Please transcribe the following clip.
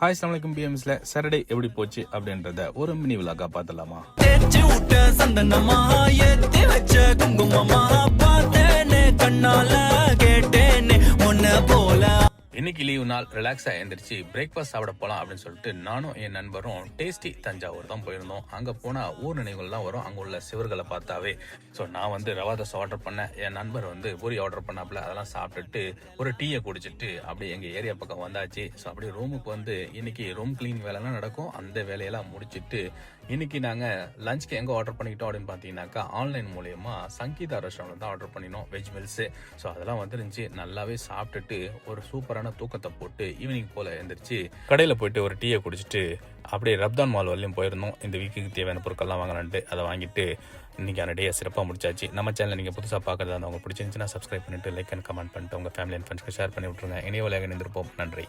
Hi அஸ்ஸலாமு அலைக்கும் பிஎம்ஸ்ல Saturday எப்படி போச்சு அப்படின்றத ஒரு மினி விலாகா பார்த்துலாமா. சந்தனமா ஏத்தி வச்ச குங்குமமா பார்த்தேனே கண்ணால கேட்டேனே உன்ன போல. இன்னைக்கு லீவு நாள் ரிலாக்ஸா எழுந்திரிச்சு பிரேக்ஃபாஸ்ட் சாப்பிட போலாம் அப்படின்னு சொல்லிட்டு நானும் என் நண்பரும் டேஸ்டி தஞ்சாவூர் தான் போயிருந்தோம். அங்க போனா ஊர் நினைவுகள் தான் வரும் அங்க உள்ள சிவர்களை பார்த்தாவே. ஸோ நான் வந்து ரவா தோசை ஆர்டர் பண்ணேன், என் நண்பர் வந்து பூரி ஆர்டர் பண்ணாப்புல. அதெல்லாம் சாப்பிட்டுட்டு ஒரு டீயை குடிச்சிட்டு அப்படியே எங்க ஏரியா பக்கம் வந்தாச்சு. ஸோ அப்படியே ரூமுக்கு வந்து இன்னைக்கு ரூம் கிளீன் வேலைலாம் நடக்கும், அந்த வேலையெல்லாம் முடிச்சுட்டு இன்னைக்கு நாங்க லஞ்ச்க்கு எங்க ஆர்டர் பண்ணிக்கிட்டோம் அப்படின்னு பாத்தீங்கன்னாக்கா ஆன்லைன் மூலியமா சங்கீதா ரெஸ்டாரண்ட் தான் ஆர்டர் பண்ணினோம், வெஜ் மீல்ஸ். ஸோ அதெல்லாம் வந்துருந்துச்சு. நல்லாவே சாப்பிட்டுட்டு ஒரு சூப்பரான தூக்கத்தை போட்டு ஈவினிங் போல எழுந்திரிச்சு கடையில போயிட்டு ஒரு டீயை குடிச்சிட்டு அப்படியே ரப்தான் மால் வரலையும் போயிருந்தோம். இந்த வீக்குக்கு தேவையான பொருட்கள்லாம் வாங்கலான்ட்டு அதை வாங்கிட்டு இன்னைக்கான டே சிறப்பாக முடிச்சாச்சு. நம்ம சேனல் நீங்கள் புதுசாக பார்க்குறதா இருந்தால் உங்களுக்கு பிடிச்சிருந்துச்சுன்னா சப்ஸ்கிரைப் பண்ணிட்டு லைக் அண்ட் கமெண்ட் பண்ணிட்டு உங்கள் ஃபேமிலி அண்ட் ஃப்ரெண்ட்ஸ்க்கு ஷேர் பண்ணி விட்டுருங்க. இணையவலையாக இணைந்திருப்போம். நன்றி.